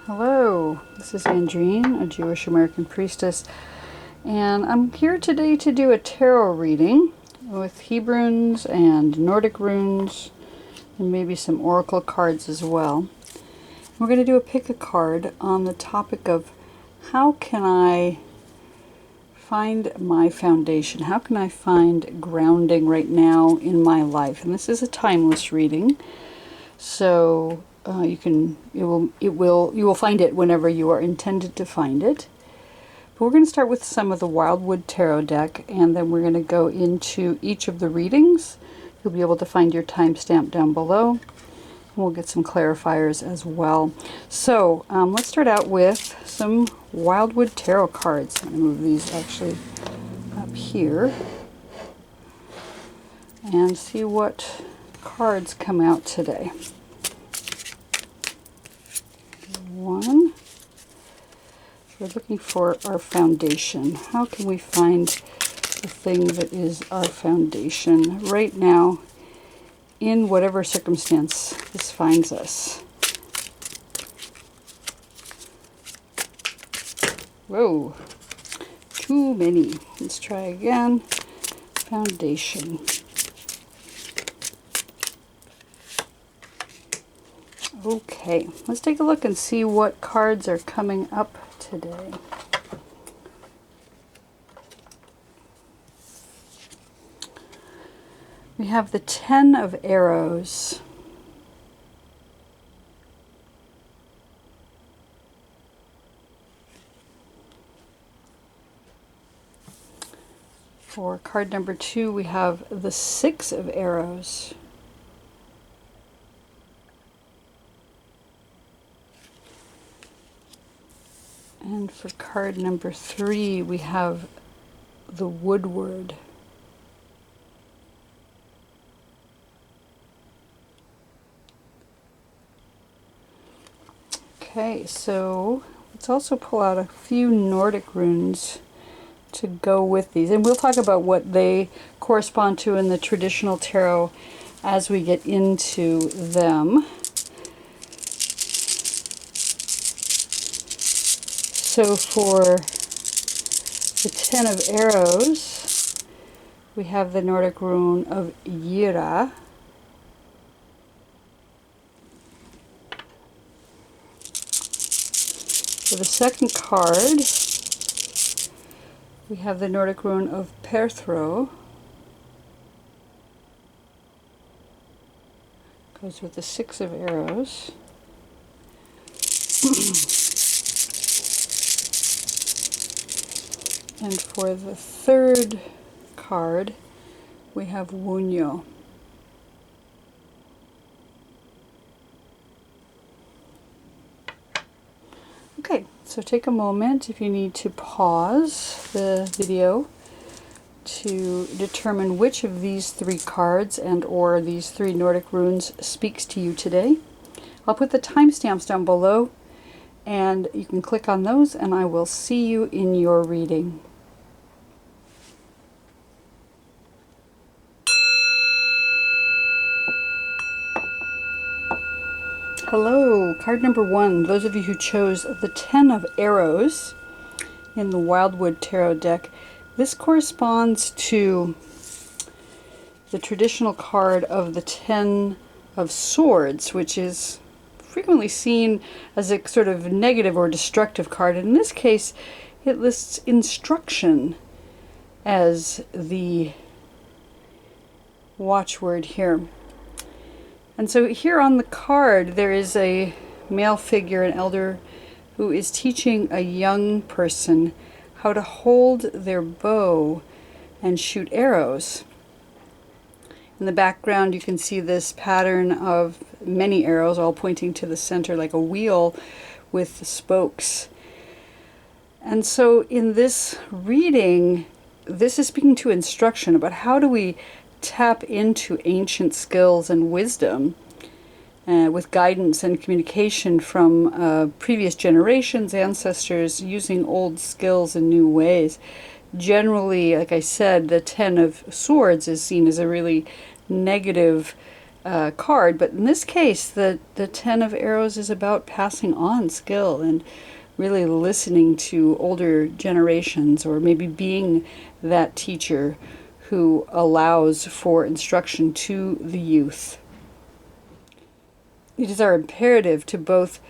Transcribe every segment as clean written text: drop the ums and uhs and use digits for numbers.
Hello, this is Andrine, a Jewish American Priestess, and I'm here today to do a tarot reading with Hebrunes and Nordic Runes and maybe some oracle cards as well. We're going to do a pick a card on the topic of how can I find my foundation? How can I find grounding right now in my life? And this is a timeless reading, so you will find it whenever you are intended to find it. But we're going to start with some of the Wildwood Tarot deck, and then we're going to go into each of the readings. You'll be able to find your timestamp down below, and we'll get some clarifiers as well. So let's start out with some Wildwood Tarot cards. I'm going to move these actually up here and see what cards come out today. One. We're looking for our foundation. How can we find the thing that is our foundation right now in whatever circumstance this finds us? Whoa, too many. Let's try again. Foundation. Okay, let's take a look and see what cards are coming up today. We have the 10 of Arrows. For card number 2, we have the 6 of Arrows. And for card number 3, we have the Woodward. Okay, so let's also pull out a few Nordic runes to go with these. And we'll talk about what they correspond to in the traditional tarot as we get into them. So for the 10 of Arrows, we have the Nordic Rune of Jera. For the second card, we have the Nordic Rune of Perthro. Goes with the 6 of Arrows. And for the third card, we have Wunjo. Okay, so take a moment if you need to pause the video to determine which of these 3 cards and or these 3 Nordic runes speaks to you today. I'll put the timestamps down below, and you can click on those, and I will see you in your reading. Hello, card number 1. Those of you who chose the 10 of Arrows in the Wildwood Tarot deck, this corresponds to the traditional card of the 10 of Swords, which is frequently seen as a sort of negative or destructive card. And in this case, it lists instruction as the watchword here. And so here on the card, there is a male figure, an elder, who is teaching a young person how to hold their bow and shoot arrows. In the background, you can see this pattern of many arrows, all pointing to the center like a wheel with spokes. And so in this reading, this is speaking to instruction about how do we tap into ancient skills and wisdom with guidance and communication from previous generations, ancestors, using old skills in new ways. Generally, like I said, the 10 of Swords is seen as a really negative card, but in this case, the Ten of Arrows is about passing on skill and really listening to older generations, or maybe being that teacher who allows for instruction to the youth. It is our imperative to both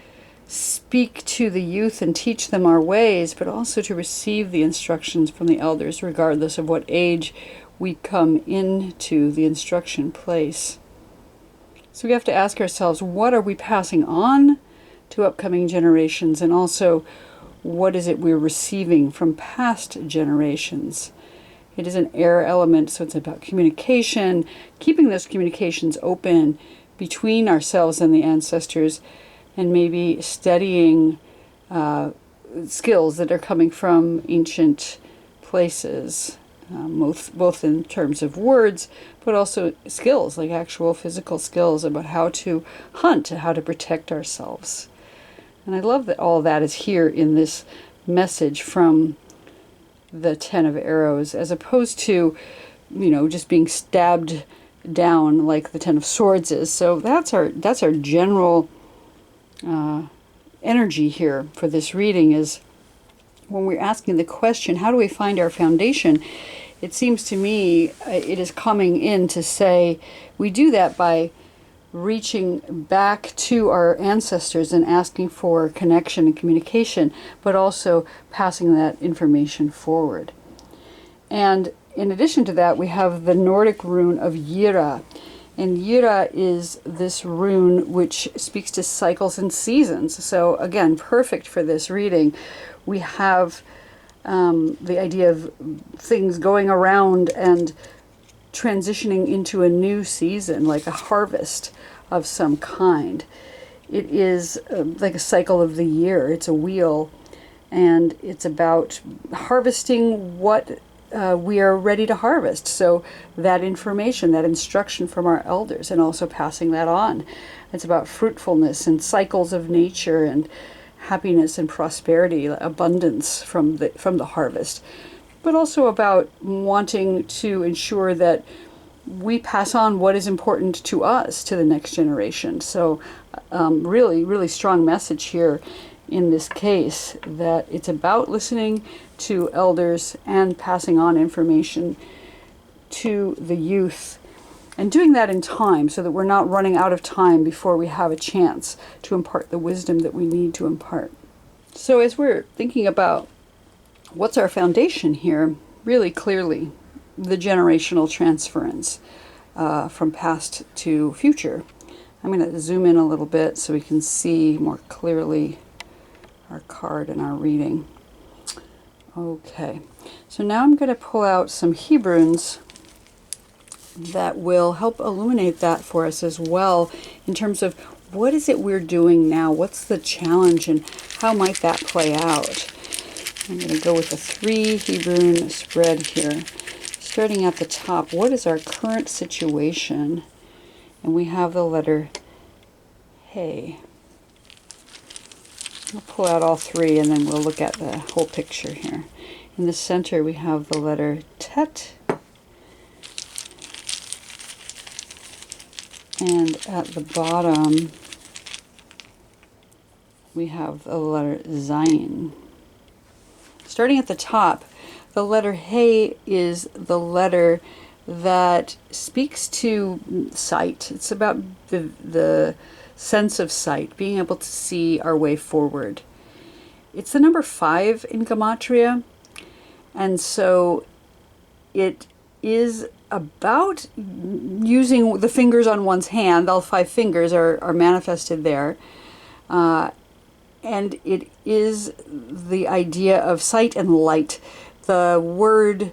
speak to the youth and teach them our ways, but also to receive the instructions from the elders, regardless of what age we come into the instruction place. So we have to ask ourselves, what are we passing on to upcoming generations, and also what is it we're receiving from past generations? It is an air element, so it's about communication, keeping those communications open between ourselves and the ancestors, and maybe studying skills that are coming from ancient places, both in terms of words, but also skills, like actual physical skills about how to hunt, how to protect ourselves. And I love that all that is here in this message from the Ten of Arrows, as opposed to, just being stabbed down like the Ten of Swords is. So that's our general energy here for this reading, is when we're asking the question, how do we find our foundation? It seems to me it is coming in to say we do that by reaching back to our ancestors and asking for connection and communication, but also passing that information forward. And in addition to that, we have the Nordic Rune of Jera. And Jera is this rune which speaks to cycles and seasons. So again, perfect for this reading. We have the idea of things going around and transitioning into a new season, like a harvest of some kind. It is like a cycle of the year. It's a wheel, and it's about harvesting what we are ready to harvest. So that information, that instruction from our elders, and also passing that on. It's about fruitfulness and cycles of nature and happiness and prosperity, abundance from the harvest, but also about wanting to ensure that we pass on what is important to us to the next generation. So really, really strong message here in this case, that it's about listening to elders and passing on information to the youth, and doing that in time so that we're not running out of time before we have a chance to impart the wisdom that we need to impart. So as we're thinking about what's our foundation here, really clearly the generational transference from past to future. I'm going to zoom in a little bit so we can see more clearly our card and our reading. Okay, so now I'm going to pull out some Hebrunes that will help illuminate that for us as well, in terms of what is it we're doing now, what's the challenge, and how might that play out. I'm going to go with the 3 Hebrune spread here. Starting at the top, what is our current situation? And we have the letter Hey. I'll pull out all 3 and then we'll look at the whole picture here. In the center we have the letter Tet. And at the bottom we have the letter Zayin. Starting at the top, the letter Hey is the letter that speaks to sight. It's about the sense of sight, being able to see our way forward. It's the number 5 in Gematria, and so it is about using the fingers on one's hand. All 5 fingers are manifested there. And it is the idea of sight and light. The word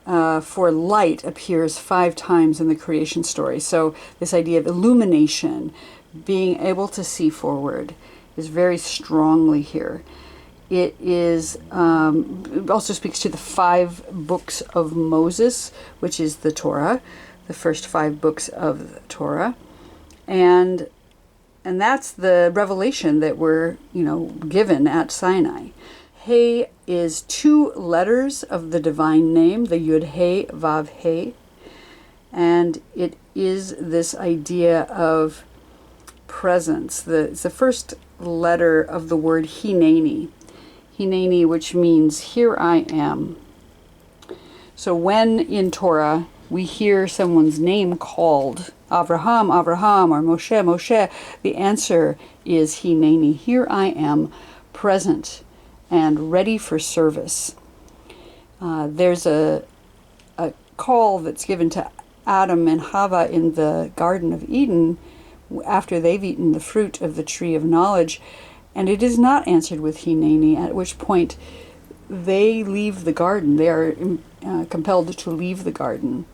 for light appears 5 times in the creation story. So this idea of illumination, being able to see forward, is very strongly here. It is it also speaks to the 5 books of Moses, which is the Torah, the first 5 books of the Torah, and that's the revelation that we're given at Sinai. He is 2 letters of the divine name, the Yud He Vav He, And it is this idea of presence. It's the first letter of the word Hineni. Hineni, which means here I am. So when in Torah we hear someone's name called, Avraham, Avraham, or Moshe, Moshe, the answer is Hineni. Here I am, present and ready for service. There's a call that's given to Adam and Hava in the Garden of Eden after they've eaten the fruit of the tree of knowledge, and it is not answered with Hineni, at which point they leave the garden. They are compelled to leave the garden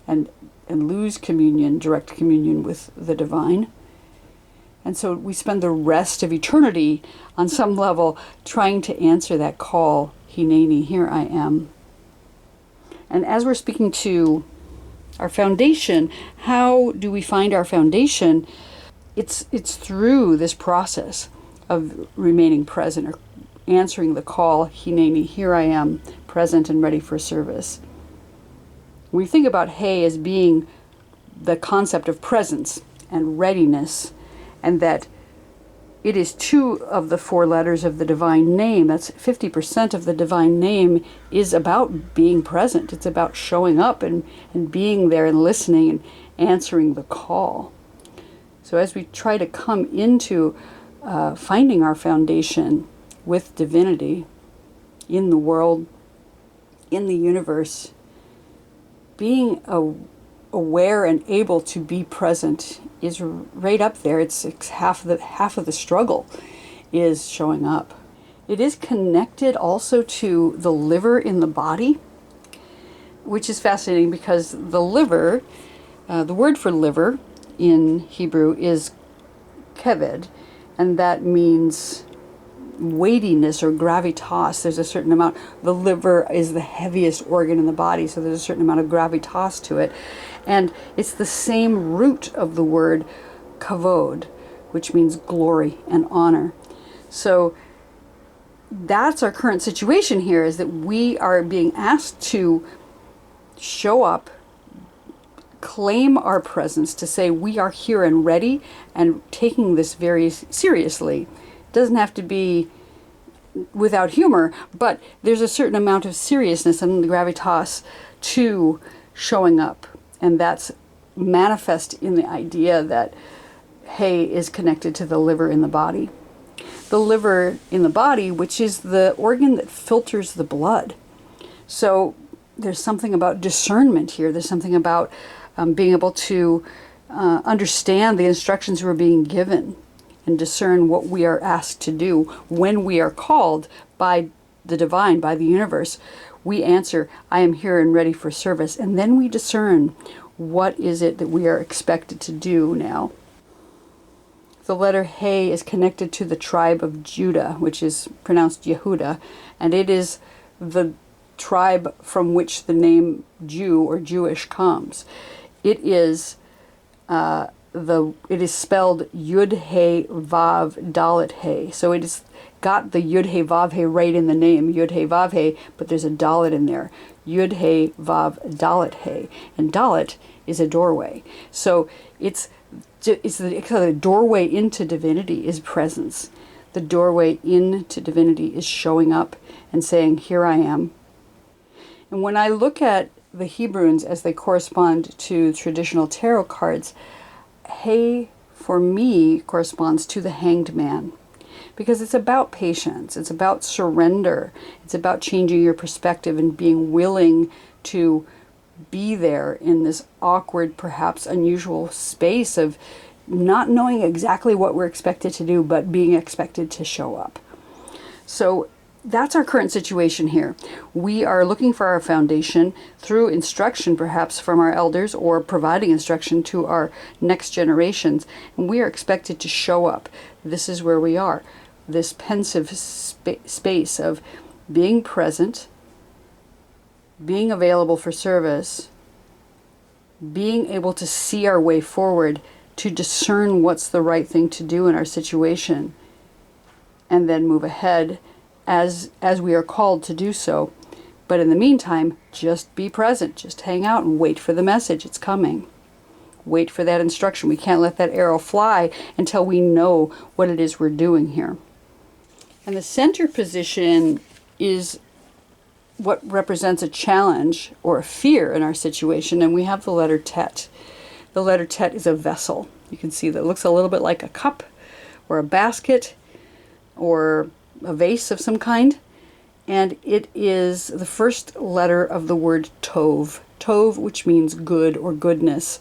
and lose communion, direct communion with the divine. And so we spend the rest of eternity on some level trying to answer that call, Hineni, here I am. And as we're speaking to our foundation, how do we find our foundation? It's through this process of remaining present, or answering the call, Hineni, here I am, present and ready for service. We think about He as being the concept of presence and readiness, and that it is 2 of the 4 letters of the divine name. That's 50% of the divine name is about being present. It's about showing up and being there and listening and answering the call. So as we try to come into finding our foundation with divinity in the world, in the universe, being aware and able to be present is right up there. It's half of the struggle is showing up. It is connected also to the liver in the body, which is fascinating because the liver, the word for liver in Hebrew is keved, and that means weightiness or gravitas. There's a certain amount. The liver is the heaviest organ in the body, so there's a certain amount of gravitas to it. And it's the same root of the word kavod, which means glory and honor. So that's our current situation here, is that we are being asked to show up, claim our presence, to say we are here and ready, and taking this very seriously. It doesn't have to be without humor, but there's a certain amount of seriousness and gravitas to showing up. And that's manifest in the idea that He is connected to the liver in the body. The liver in the body, which is the organ that filters the blood. So there's something about discernment here. There's something about being able to understand the instructions we're being given and discern what we are asked to do when we are called by the divine, by the universe. We answer, I am here and ready for service. And then we discern what is it that we are expected to do now. The letter He is connected to the tribe of Judah, which is pronounced Yehuda, and it is the tribe from which the name Jew or Jewish comes. It is it is spelled Yud He Vav Dalet He. So it has got the Yud He Vav He right in the name, Yud He Vav He, but there's a Dalet in there. Yud He Vav Dalet He. And Dalet is a doorway. So it's the doorway into divinity is presence. The doorway into divinity is showing up and saying, here I am. And when I look at the Hebrunes as they correspond to traditional tarot cards, He, for me, corresponds to the Hanged Man. Because it's about patience, it's about surrender, it's about changing your perspective and being willing to be there in this awkward, perhaps unusual space of not knowing exactly what we're expected to do, but being expected to show up. So that's our current situation here. We are looking for our foundation through instruction, perhaps from our elders, or providing instruction to our next generations, and we are expected to show up. This is where we are. This pensive space of being present, being available for service, being able to see our way forward, to discern what's the right thing to do in our situation, and then move ahead as we are called to do so, But in the meantime, just be present. Just hang out and wait for the message. It's coming. Wait for that instruction. We can't let that arrow fly until we know what it is we're doing here. And the center position is what represents a challenge or a fear in our situation, and we have the letter Tet. The letter Tet is a vessel. You can see that it looks a little bit like a cup or a basket or a vase of some kind, and it is the first letter of the word Tov. Tov, which means good or goodness.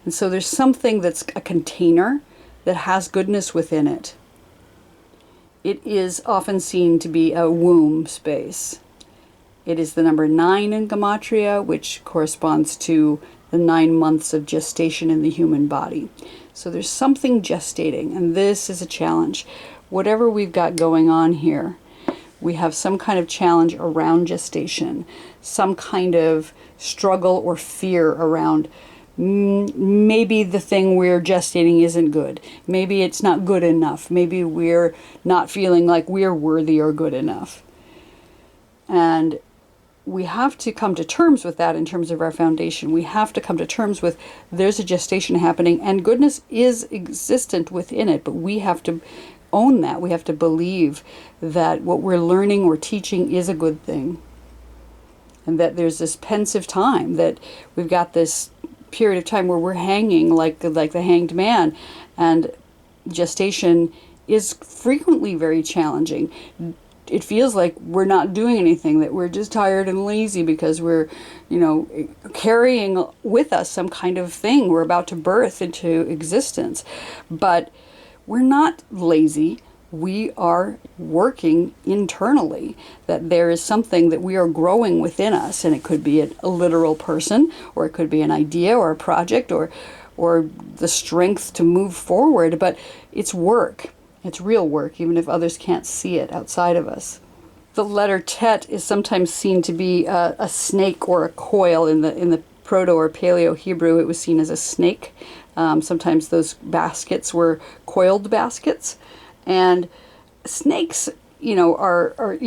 And so there's something that's a container that has goodness within it. It is often seen to be a womb space. It is the number 9 in Gematria, which corresponds to the 9 months of gestation in the human body. So there's something gestating, and this is a challenge. Whatever we've got going on here, we have some kind of challenge around gestation, some kind of struggle or fear around maybe the thing we're gestating isn't good. Maybe it's not good enough. Maybe we're not feeling like we're worthy or good enough. And we have to come to terms with that in terms of our foundation. We have to come to terms with there's a gestation happening and goodness is existent within it, but we have to own that. We have to believe that what we're learning or teaching is a good thing. And that there's this pensive time, that we've got this period of time where we're hanging like the hanged man, and gestation is frequently very challenging. It feels like we're not doing anything, that we're just tired and lazy because we're, carrying with us some kind of thing we're about to birth into existence. But we're not lazy. We are working internally, that there is something that we are growing within us, and it could be a literal person, or it could be an idea or a project or the strength to move forward, but it's work. It's real work, even if others can't see it outside of us. The letter Tet is sometimes seen to be a snake or a coil. In the Proto or Paleo Hebrew, it was seen as a snake. Sometimes those baskets were coiled baskets. And snakes, are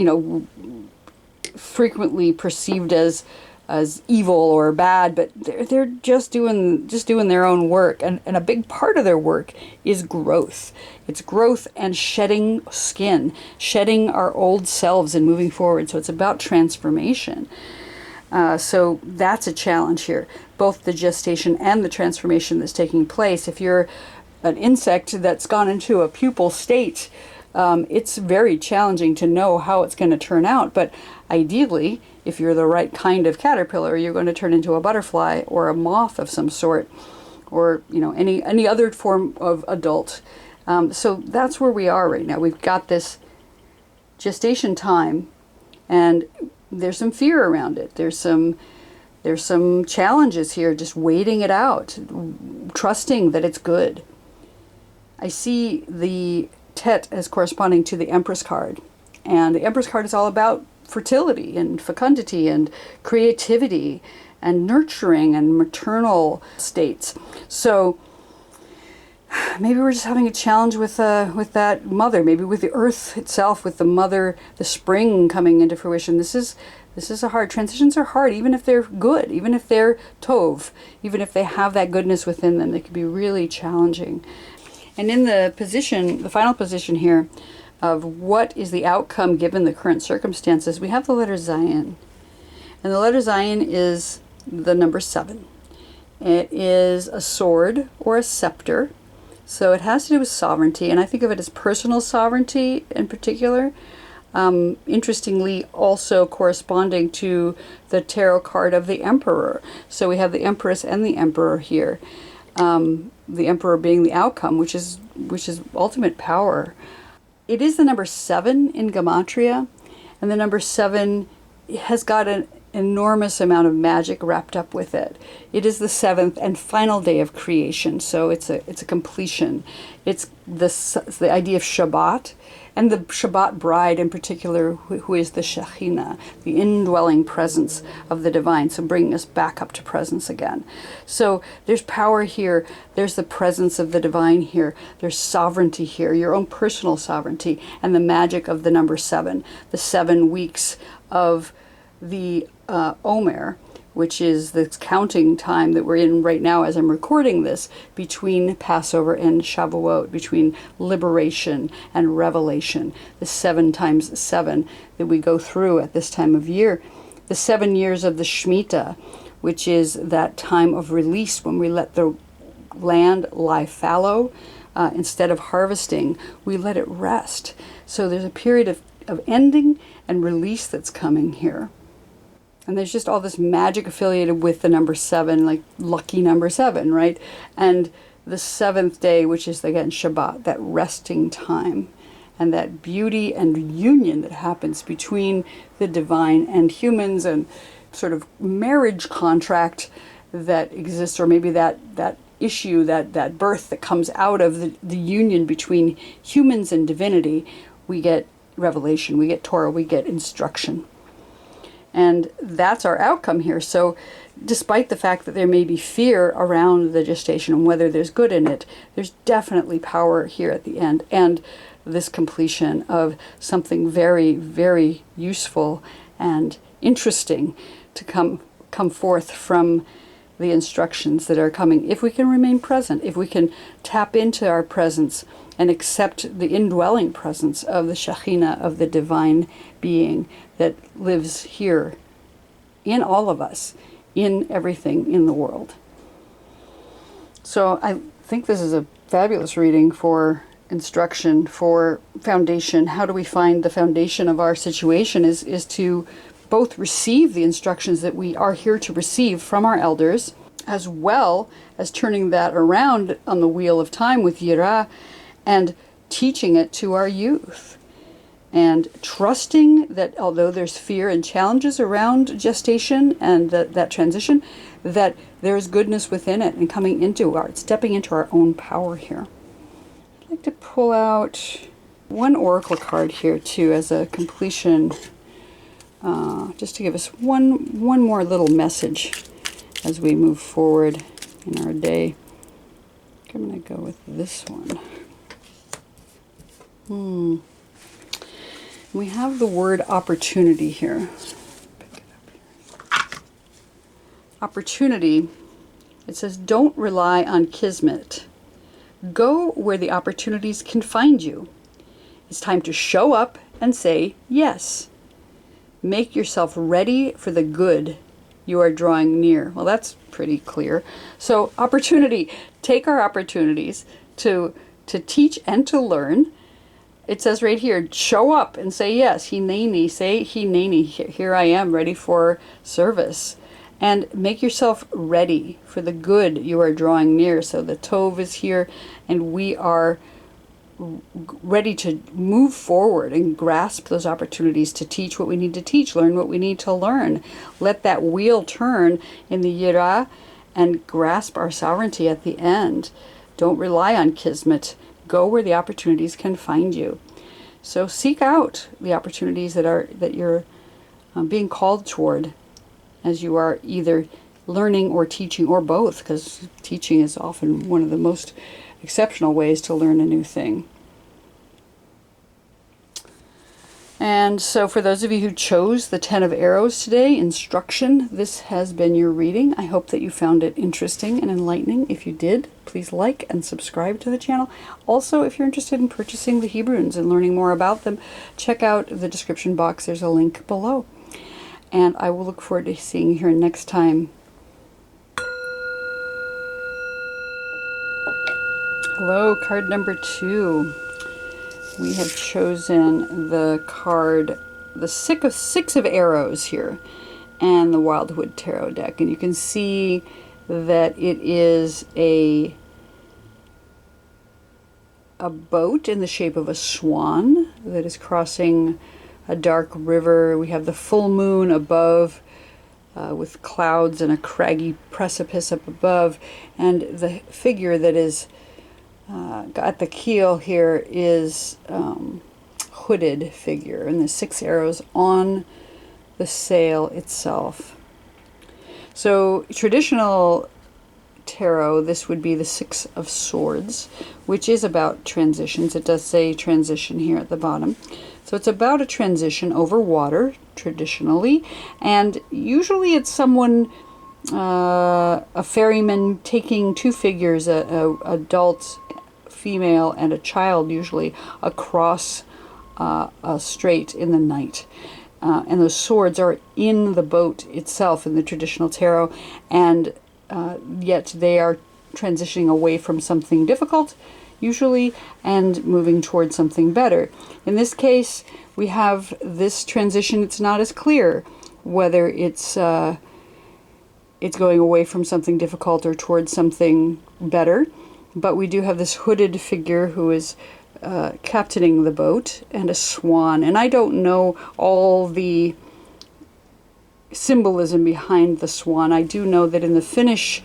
frequently perceived as evil or bad, but they're just doing their own work, and a big part of their work is growth. It's growth and shedding skin, shedding our old selves and moving forward. So it's about transformation. So that's a challenge here, both the gestation and the transformation that's taking place. If you're an insect that's gone into a pupal state, it's very challenging to know how it's going to turn out. But ideally, if you're the right kind of caterpillar, you're going to turn into a butterfly or a moth of some sort, or any other form of adult. So that's where we are right now. We've got this gestation time, and there's some fear around it. There's some challenges here, just waiting it out, trusting that it's good. I see the Tet as corresponding to the Empress card. And the Empress card is all about fertility and fecundity and creativity and nurturing and maternal states. So maybe we're just having a challenge with that mother, maybe with the earth itself, with the mother, the spring coming into fruition. This is a hard. Transitions are hard, even if they're good, even if they're Tov, even if they have that goodness within them. They can be really challenging. And in the final position here of what is the outcome given the current circumstances, we have the letter Zion. And the letter Zion is the number 7. It is a sword or a scepter. So it has to do with sovereignty, and I think of it as personal sovereignty in particular. Interestingly, also corresponding to the tarot card of the Emperor. So we have the Empress and the Emperor here. The Emperor being the outcome, which is ultimate power. It is the number 7 in Gematria, and the number 7 has got an enormous amount of magic wrapped up with it. It is the 7th and final day of creation, so it's a completion. It's the idea of Shabbat, and the Shabbat bride in particular, who is the Shekhinah, the indwelling presence of the divine, so bringing us back up to presence again. So there's power here, there's the presence of the divine here, there's sovereignty here, your own personal sovereignty, and the magic of the number 7, the 7 weeks of the Omer, which is the counting time that we're in right now as I'm recording this, between Passover and Shavuot, between liberation and revelation, the 7 times 7 that we go through at this time of year, the 7 years of the Shemitah, which is that time of release when we let the land lie fallow. Instead of harvesting, we let it rest. So there's a period of ending and release that's coming here. And there's just all this magic affiliated with the number 7, like lucky number 7, right? And the 7th day, which is again Shabbat, that resting time, and that beauty and union that happens between the divine and humans, and sort of marriage contract that exists, or maybe that issue, that birth that comes out of the union between humans and divinity. We get revelation, we get Torah, we get instruction. And that's our outcome here. So despite the fact that there may be fear around the gestation and whether there's good in it, there's definitely power here at the end, and this completion of something very, very useful and interesting to come forth from the instructions that are coming. If we can remain present, if we can tap into our presence and accept the indwelling presence of the Shekhinah, of the divine being that lives here in all of us, in everything in the world. So I think this is a fabulous reading for instruction, for foundation. How do we find the foundation of our situation is to both receive the instructions that we are here to receive from our elders, as well as turning that around on the wheel of time with Jera and teaching it to our youth. And trusting that although there's fear and challenges around gestation and that transition, that there's goodness within it, and stepping into our own power here. I'd like to pull out one oracle card here too as a completion, just to give us one more little message as we move forward in our day. I'm going to go with this one. We have the word opportunity here. Pick it up here. Opportunity. It says, don't rely on kismet. Go where the opportunities can find you. It's time to show up and say yes. Make yourself ready for the good you are drawing near. Well, that's pretty clear. So opportunity. Take our opportunities to teach and to learn. It says right here, show up and say yes. Hineni, say hineni. Here I am, ready for service. And make yourself ready for the good you are drawing near. So the Tov is here, and we are ready to move forward and grasp those opportunities to teach what we need to teach, learn what we need to learn. Let that wheel turn in the Jera and grasp our sovereignty at the end. Don't rely on kismet. Go where the opportunities can find you. So seek out the opportunities that you're being called toward, as you are either learning or teaching, or both, because teaching is often one of the most exceptional ways to learn a new thing. And so for those of you who chose the 10 of Arrows today, instruction, this has been your reading. I hope that you found it interesting and enlightening. If you did, please like and subscribe to the channel. Also, if you're interested in purchasing the Hebrunes and learning more about them, check out the description box. There's a link below. And I will look forward to seeing you here next time. Hello, card number 2. We have chosen the card, the Six of Arrows here, and the Wildwood Tarot deck. And you can see that it is a boat in the shape of a swan that is crossing a dark river. We have the full moon above, with clouds and a craggy precipice up above, and the figure that is at the keel here is hooded figure, and the 6 arrows on the sail itself. So traditional Tarot, this would be the Six of Swords, which is about transitions. It does say transition here at the bottom. So it's about a transition over water, traditionally, and usually it's someone, a ferryman taking two figures, a adult female and a child usually, across a strait in the night. And those swords are in the boat itself in the traditional tarot, and yet they are transitioning away from something difficult, usually, and moving towards something better. In this case, we have this transition. It's not as clear whether it's going away from something difficult or towards something better, but we do have this hooded figure who is captaining the boat, and a swan. And I don't know all the symbolism behind the swan. I do know that in the Finnish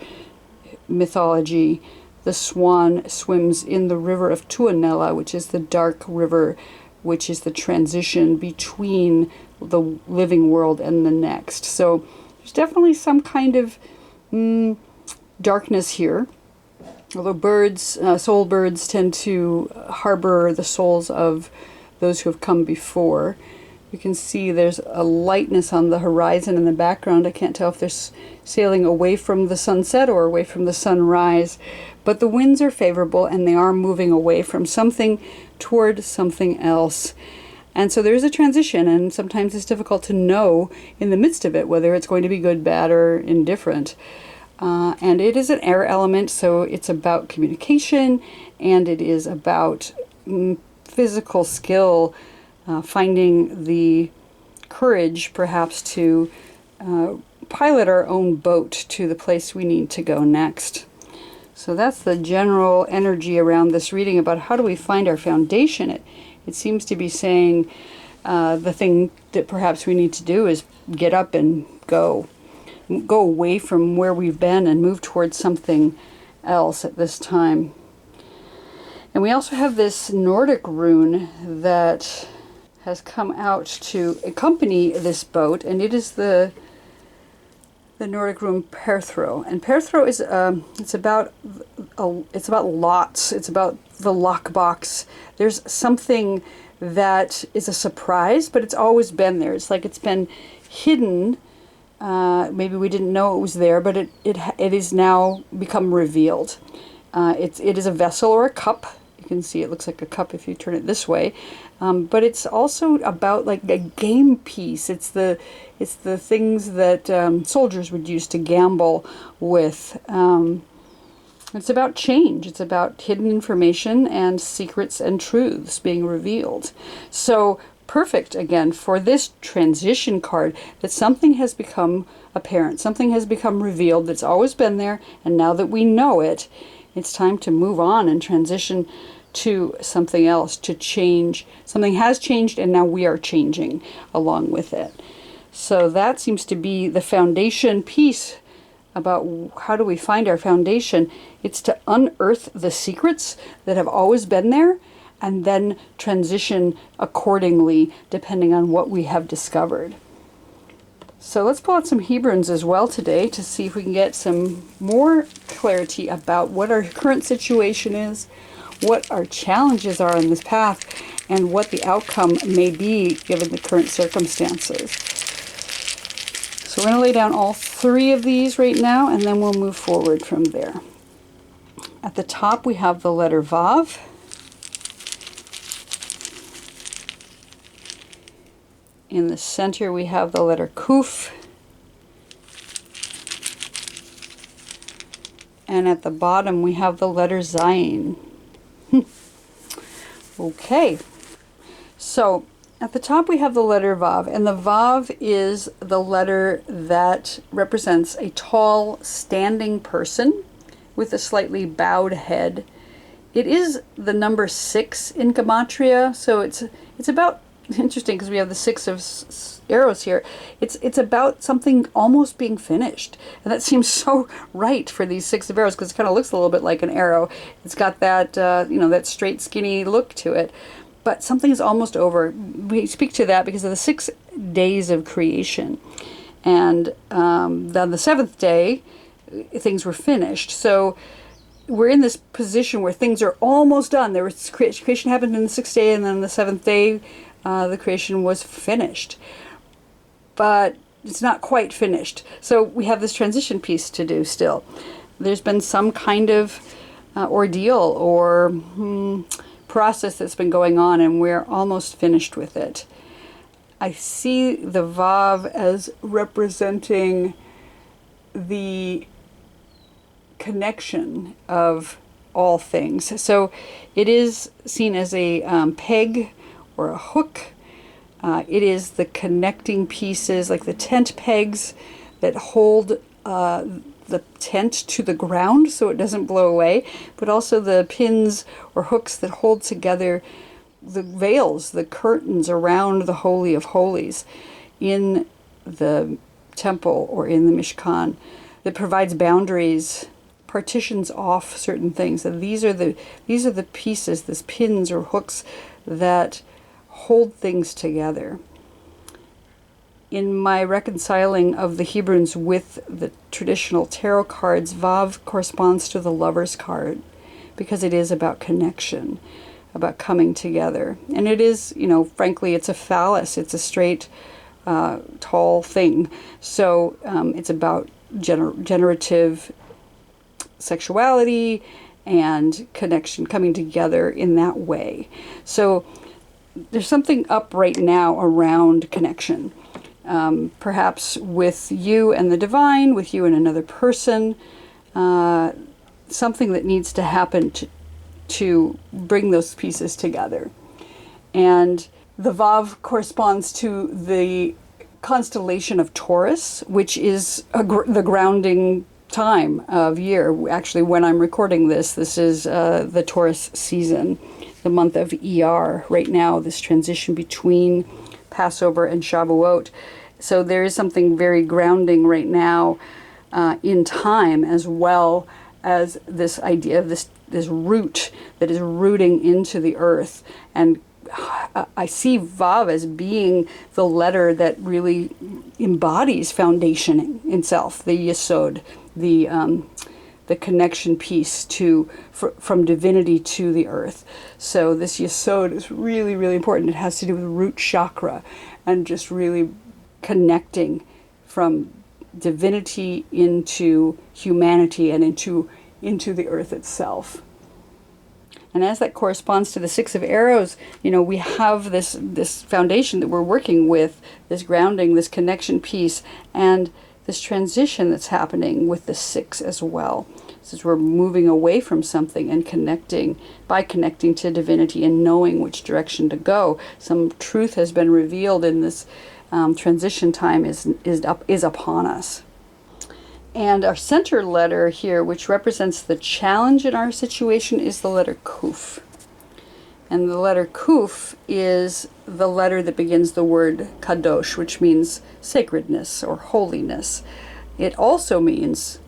mythology, the swan swims in the river of Tuonela, which is the dark river, which is the transition between the living world and the next. So there's definitely some kind of darkness here. Although birds, soul birds, tend to harbor the souls of those who have come before. You can see there's a lightness on the horizon in the background. I can't tell if they're sailing away from the sunset or away from the sunrise. But the winds are favorable, and they are moving away from something toward something else. And so there's a transition, and sometimes it's difficult to know in the midst of it whether it's going to be good, bad, or indifferent. And it is an air element, so it's about communication, and it is about physical skill, finding the courage perhaps to pilot our own boat to the place we need to go next. So that's the general energy around this reading about how do we find our foundation. It seems to be saying the thing that perhaps we need to do is get up and go away from where we've been and move towards something else at this time. And we also have this Nordic rune that has come out to accompany this boat, and it is the Nordic rune Perthro. And Perthro is it's about lots. It's about the lockbox. There's something that is a surprise, but it's always been there. It's like it's been hidden. Maybe we didn't know it was there, but it is now become revealed. It is a vessel or a cup. You can see it looks like a cup if you turn it this way. But it's also about like a game piece. It's the things that soldiers would use to gamble with. It's about change. It's about hidden information and secrets and truths being revealed. So perfect, again, for this transition card, that something has become apparent, something has become revealed that's always been there, and now that we know it, it's time to move on and transition to something else, to change. Something has changed, and now we are changing along with it. So that seems to be the foundation piece about how do we find our foundation. It's to unearth the secrets that have always been there, and then transition accordingly depending on what we have discovered. So let's pull out some Hebrunes as well today to see if we can get some more clarity about what our current situation is, what our challenges are on this path, and what the outcome may be given the current circumstances. So we're going to lay down all three of these right now, and then we'll move forward from there. At the top we have the letter Vav. In the center we have the letter Kuf. And at the bottom we have the letter Zayin. Okay. So at the top we have the letter Vav, and the Vav is the letter that represents a tall, standing person with a slightly bowed head. It is the number 6 in Gematria, so it's about, interesting because we have the 6 of arrows here. It's about something almost being finished, and that seems so right for these 6 of arrows because it kind of looks a little bit like an arrow. It's got that that straight, skinny look to it, but something is almost over. We speak to that because of the 6 days of creation, and then the 7th day things were finished. So we're in this position where things are almost done. There was creation happened in the 6th day, and then on the 7th day, the creation was finished. But it's not quite finished. So we have this transition piece to do still. There's been some kind of ordeal or process that's been going on, and we're almost finished with it. I see the Vav as representing the connection of all things. So it is seen as a peg or a hook. It is the connecting pieces, like the tent pegs that hold the tent to the ground so it doesn't blow away, but also the pins or hooks that hold together the veils, the curtains around the Holy of Holies in the temple or in the Mishkan, that provides boundaries, partitions off certain things. And these are the pieces, these pins or hooks that hold things together. In my reconciling of the Hebrunes with the traditional tarot cards, Vav corresponds to the Lover's card because it is about connection, about coming together. And it is, frankly, it's a phallus. It's a straight, tall thing. So it's about generative sexuality and connection, coming together in that way. So there's something up right now around connection. Perhaps with you and the divine, with you and another person, something that needs to happen to bring those pieces together. And the Vav corresponds to the constellation of Taurus, which is the grounding time of year. Actually, when I'm recording this is the Taurus season, the month of ER right now, this transition between Passover and Shavuot. So there is something very grounding right now in time, as well as this idea of this root that is rooting into the earth. And I see Vav as being the letter that really embodies foundationing itself, the Yesod, the connection piece from divinity to the earth. So this Yesod is really, really important. It has to do with root chakra and just really connecting from divinity into humanity and into the earth itself. And as that corresponds to the 6 of arrows, we have this foundation that we're working with, this grounding, this connection piece, and this transition that's happening with the 6 as well. Since we're moving away from something and connecting to divinity and knowing which direction to go. Some truth has been revealed in this transition time is upon us. And our center letter here, which represents the challenge in our situation, is the letter Kuf. And the letter Kuf is the letter that begins the word Kadosh, which means sacredness or holiness. It also means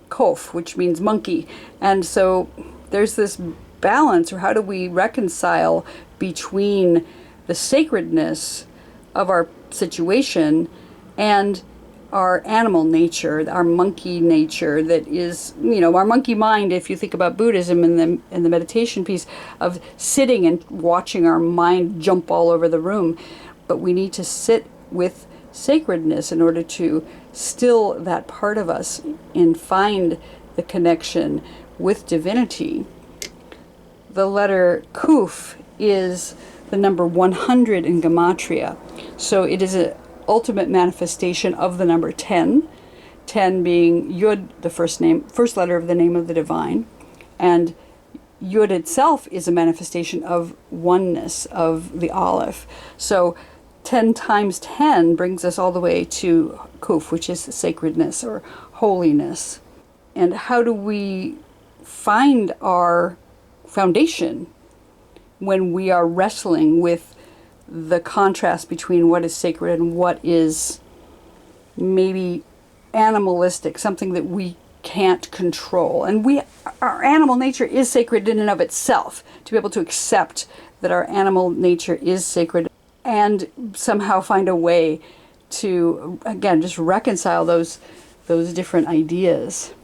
Kof, which means monkey. And so there's this balance, or how do we reconcile between the sacredness of our situation and our animal nature, our monkey nature, that is, our monkey mind. If you think about Buddhism and the meditation piece of sitting and watching our mind jump all over the room, but we need to sit with sacredness in order to still that part of us and find the connection with divinity. The letter Kuf is the number 100 in Gematria. So it is an ultimate manifestation of the number 10. 10 being Yud, the first letter of the name of the divine. And Yud itself is a manifestation of oneness, of the Aleph. So 10 times 10 brings us all the way to Kuf, which is sacredness or holiness. And how do we find our foundation when we are wrestling with the contrast between what is sacred and what is maybe animalistic, something that we can't control? And our animal nature is sacred in and of itself. To be able to accept that our animal nature is sacred and somehow find a way to, again, just reconcile those those different ideas.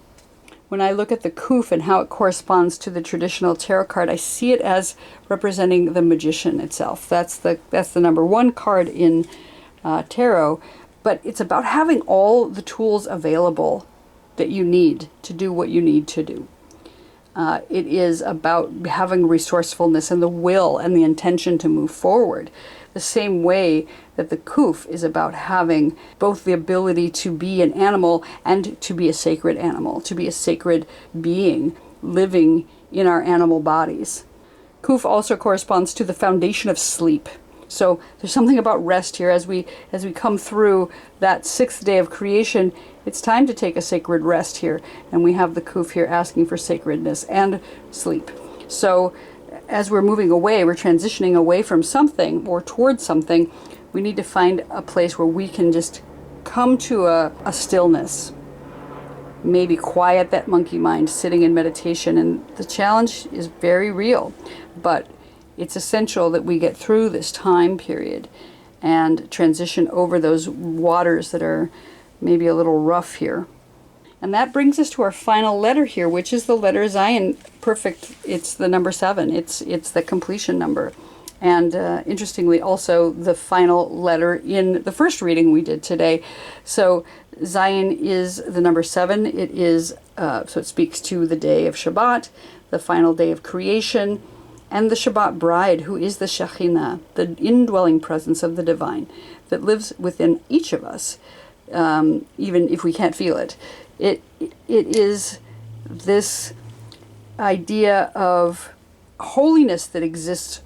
When I look at the Kuf and how it corresponds to the traditional tarot card, I see it as representing the magician itself. That's the number one card in tarot, but it's about having all the tools available that you need to do what you need to do. It is about having resourcefulness and the will and the intention to move forward. The same way that the Kuf is about having both the ability to be an animal and to be a sacred animal, to be a sacred being living in our animal bodies. Kuf also corresponds to the foundation of sleep. So there's something about rest here. As we come through that sixth day of creation, it's time to take a sacred rest here. And we have the Kuf here asking for sacredness and sleep. So as we're moving away, we're transitioning away from something or towards something, we need to find a place where we can just come to a stillness. Maybe quiet that monkey mind sitting in meditation. And the challenge is very real, but it's essential that we get through this time period and transition over those waters that are maybe a little rough here. And that brings us to our final letter here, which is the letter Zion. Perfect. It's the number 7. It's the completion number. And interestingly, also the final letter in the first reading we did today. So Zion is the number 7. It is so it speaks to the day of Shabbat, the final day of creation, and the Shabbat bride, who is the Shekhinah, the indwelling presence of the divine that lives within each of us, even if we can't feel it. It is this idea of holiness that exists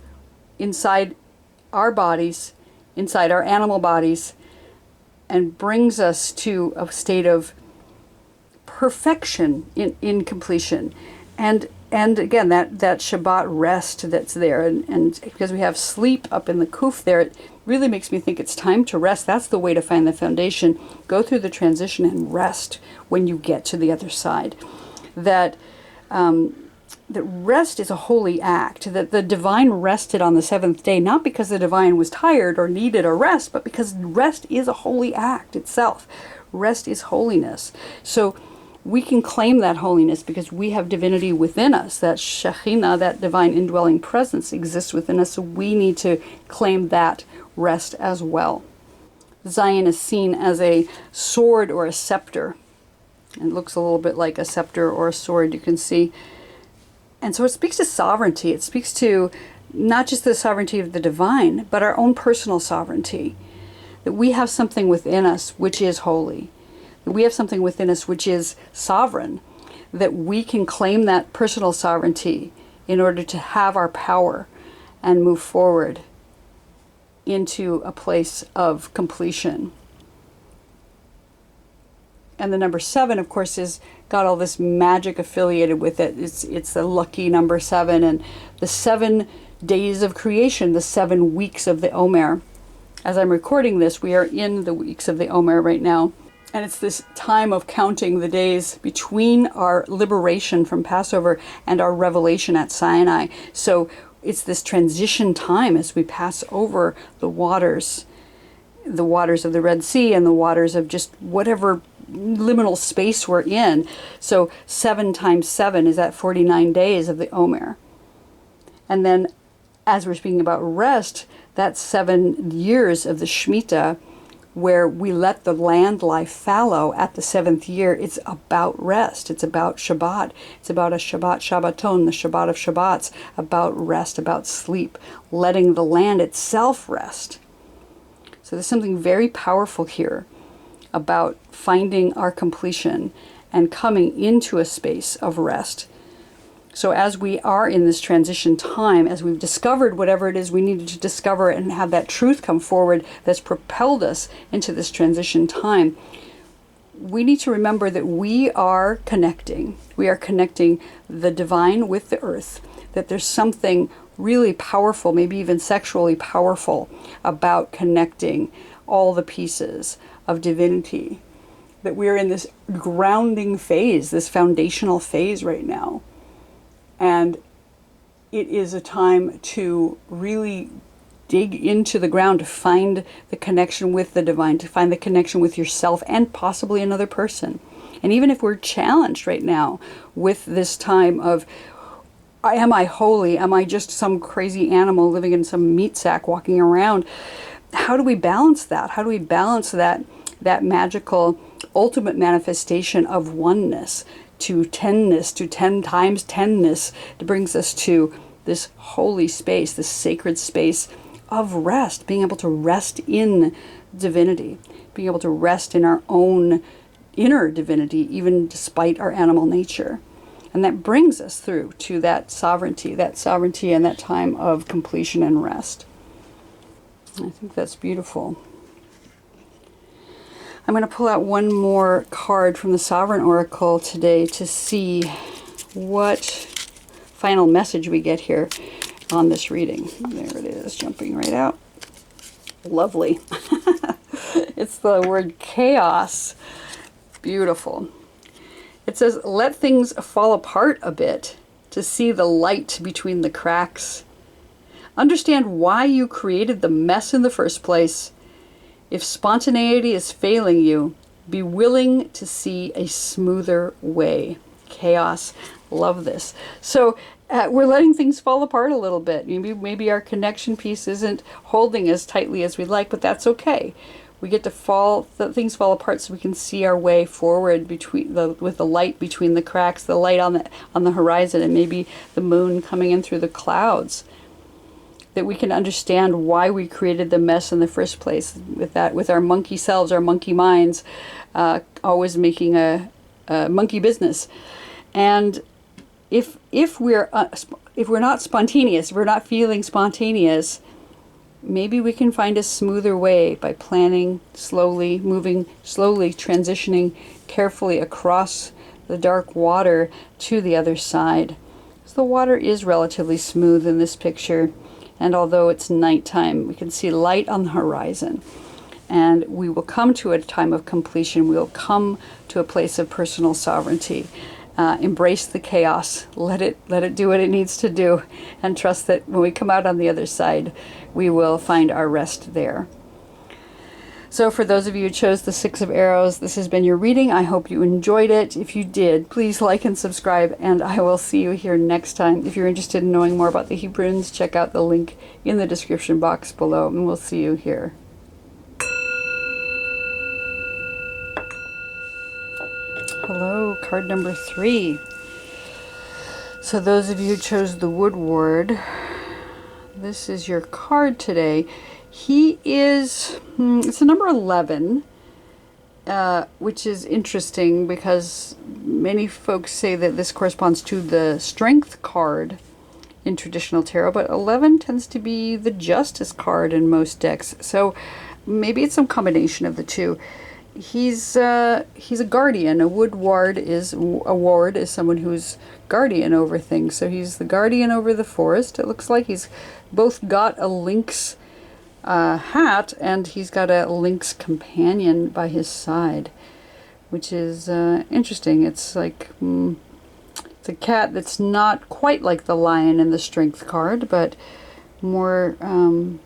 inside our bodies, inside our animal bodies, and brings us to a state of perfection in completion. And again, that Shabbat rest that's there, and because we have sleep up in the Kuf there, it really makes me think it's time to rest. That's the way to find the foundation. Go through the transition and rest when you get to the other side. That rest is a holy act. That the divine rested on the 7th day, not because the divine was tired or needed a rest, but because rest is a holy act itself. Rest is holiness. So we can claim that holiness because we have divinity within us. That Shekhinah, that divine indwelling presence, exists within us. So we need to claim that rest as well. Zion is seen as a sword or a scepter. It looks a little bit like a scepter or a sword, you can see. And so it speaks to sovereignty. It speaks to not just the sovereignty of the divine, but our own personal sovereignty. That we have something within us which is holy. That we have something within us which is sovereign. That we can claim that personal sovereignty in order to have our power and move forward into a place of completion. And the number 7, of course, is got all this magic affiliated with it. It's the lucky number 7, and the 7 days of creation, the 7 weeks of the Omer. As I'm recording this, we are in the weeks of the Omer right now. And it's this time of counting the days between our liberation from Passover and our revelation at Sinai. So it's this transition time as we pass over the waters of the Red Sea and the waters of just whatever liminal space we're in. So 7 times 7 is at 49 days of the Omer. And then as we're speaking about rest, that's 7 years of the Shemitah, where we let the land lie fallow at the 7th year. It's about rest. It's about Shabbat. It's about a Shabbat Shabbaton, the Shabbat of Shabbats, about rest, about sleep, letting the land itself rest. So there's something very powerful here about finding our completion and coming into a space of rest. So as we are in this transition time, as we've discovered whatever it is we needed to discover and have that truth come forward that's propelled us into this transition time, we need to remember that we are connecting. We are connecting the divine with the earth, that there's something really powerful, maybe even sexually powerful, about connecting all the pieces of divinity, that we're in this grounding phase, this foundational phase right now. And it is a time to really dig into the ground to find the connection with the divine, to find the connection with yourself and possibly another person. And even if we're challenged right now with this time of, am I holy? Am I just some crazy animal living in some meat sack walking around? How do we balance that? How do we balance that magical ultimate manifestation of oneness to tenness, to 10 times tenness? It brings us to this holy space, this sacred space of rest, being able to rest in divinity, being able to rest in our own inner divinity, even despite our animal nature. And that brings us through to that sovereignty and that time of completion and rest. I think that's beautiful. I'm going to pull out one more card from the Sovereign Oracle today to see what final message we get here on this reading. There it is, jumping right out. Lovely. It's the word chaos. Beautiful. It says, let things fall apart a bit to see the light between the cracks. Understand why you created the mess in the first place. If spontaneity is failing you, be willing to see a smoother way. Chaos. Love this. So we're letting things fall apart a little bit. Maybe our connection piece isn't holding as tightly as we'd like, but that's okay. We get to things fall apart so we can see our way forward with the light between the cracks, the light on the horizon, and maybe the moon coming in through the clouds. That we can understand why we created the mess in the first place. With our monkey selves, our monkey minds, always making a monkey business. And if we're not spontaneous, if we're not feeling spontaneous, maybe we can find a smoother way by planning slowly, moving slowly, transitioning carefully across the dark water to the other side. So the water is relatively smooth in this picture, and although it's nighttime, we can see light on the horizon. And we will come to a time of completion. We will come to a place of personal sovereignty. Embrace the chaos. Let it do what it needs to do, and trust that when we come out on the other side, we will find our rest there. So for those of you who chose the Six of Arrows, this has been your reading. I hope you enjoyed it. If you did, please like and subscribe, and I will see you here next time. If you're interested in knowing more about the Hebrunes, check out the link in the description box below, and we'll see you here. Hello, card number 3. So those of you who chose the Woodward, this is your card today. He is, it's a number 11, which is interesting because many folks say that this corresponds to the Strength card in traditional tarot, but 11 tends to be the Justice card in most decks. So maybe it's some combination of the two. He's a guardian. A Woodward is someone who's guardian over things. So he's the guardian over the forest. It looks like he's both got a lynx hat and he's got a lynx companion by his side, which is interesting. It's like it's a cat that's not quite like the lion in the Strength card, but more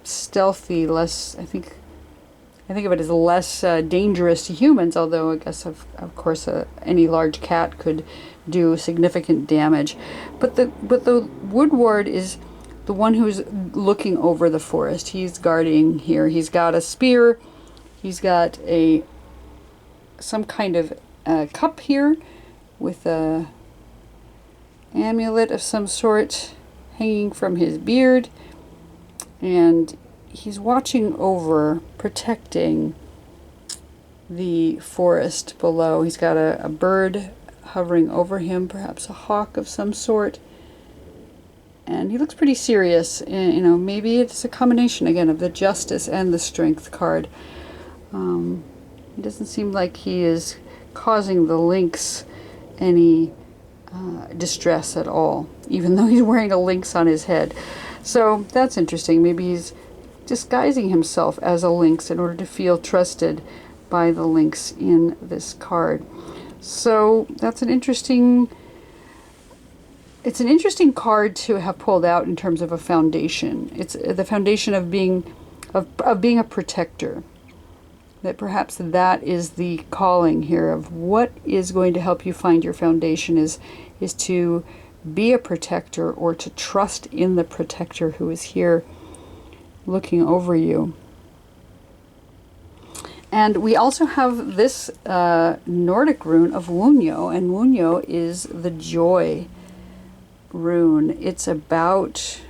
stealthy, less. I think of it as less dangerous to humans, although I guess of course any large cat could do significant damage. But the Woodward is the one who's looking over the forest. He's guarding here. He's got a spear. He's got some kind of cup here with a amulet of some sort hanging from his beard, and he's watching over, protecting the forest below. He's got a bird hovering over him, perhaps a hawk of some sort. And he looks pretty serious. Maybe it's a combination, again, of the Justice and the Strength card. It doesn't seem like he is causing the lynx any distress at all, even though he's wearing a lynx on his head. So that's interesting. Maybe he's disguising himself as a lynx in order to feel trusted by the lynx in this card. So that's an interesting card to have pulled out in terms of a foundation. It's the foundation of being a protector. that perhaps that is the calling here of what is going to help you find your foundation is to be a protector, or to trust in the protector who is here looking over you. And we also have this Nordic rune of Wunjo, and Wunjo is the joy rune. It's about,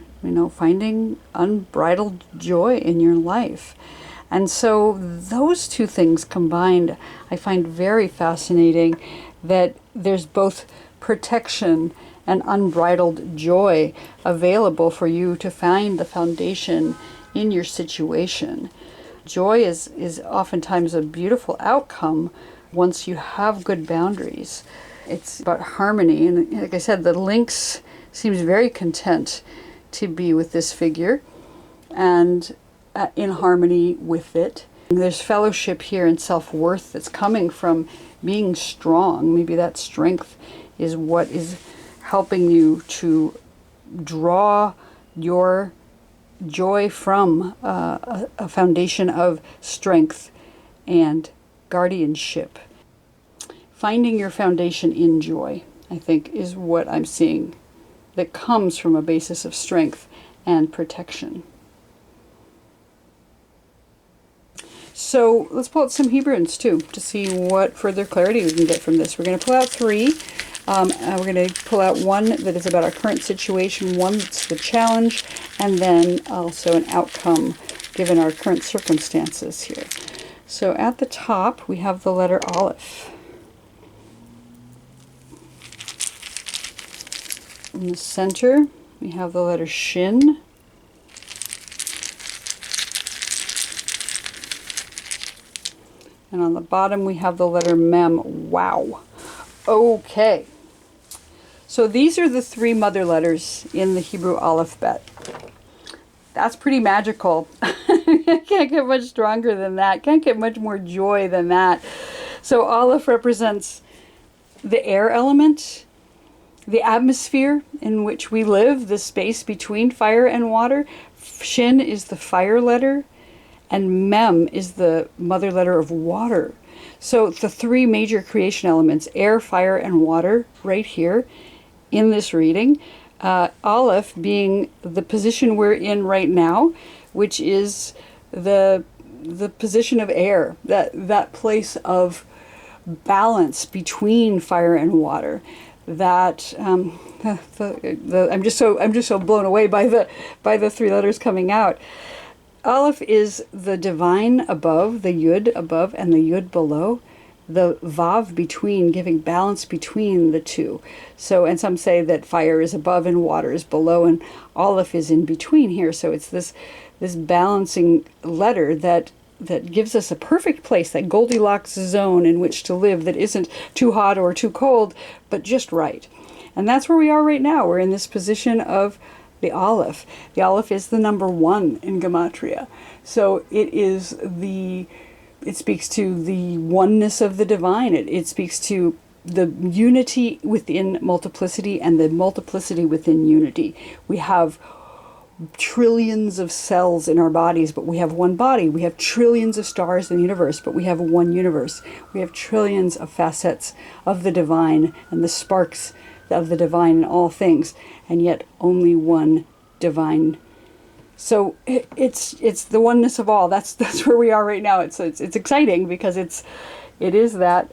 finding unbridled joy in your life. And so those two things combined, I find very fascinating, that there's both protection and unbridled joy available for you to find the foundation in your situation. Joy is oftentimes a beautiful outcome once you have good boundaries. It's about harmony, and like I said, the lynx seems very content to be with this figure and in harmony with it. There's fellowship here and self-worth that's coming from being strong. Maybe that strength is what is helping you to draw your joy from a foundation of strength and guardianship. Finding your foundation in joy, I think, is what I'm seeing, that comes from a basis of strength and protection. So let's pull out some Hebrunes too, to see what further clarity we can get from this. We're going to pull out three. We're going to pull out one that is about our current situation, one that's the challenge, and then also an outcome given our current circumstances here. So at the top we have the letter Aleph. In the center we have the letter Shin. And on the bottom we have the letter Mem. Wow. Okay. So these are the three mother letters in the Hebrew alphabet. That's pretty magical. Can't get much stronger than that. Can't get much more joy than that. So Aleph represents the air element, the atmosphere in which we live, the space between fire and water. Shin is the fire letter, and Mem is the mother letter of water. So the three major creation elements, air, fire, and water, right here in this reading. Aleph being the position we're in right now, which is the position of air, that place of balance between fire and water. That I'm just so blown away by the three letters coming out. Aleph is the divine above, the Yud above, and the Yud below. The Vav between, giving balance between the two. So, and some say that fire is above and water is below, and Aleph is in between here. So it's this balancing letter that gives us a perfect place, that Goldilocks zone in which to live, that isn't too hot or too cold, but just right. And that's where we are right now. We're in this position of the Aleph. The Aleph is the number 1 in Gematria. So it speaks to the oneness of the divine. It speaks to the unity within multiplicity and the multiplicity within unity. We have trillions of cells in our bodies, but we have one body. We have trillions of stars in the universe, but we have one universe. We have trillions of facets of the divine and the sparks of the divine in all things, and yet only one divine. So it's the oneness of all. That's where we are right now. It's exciting because it is that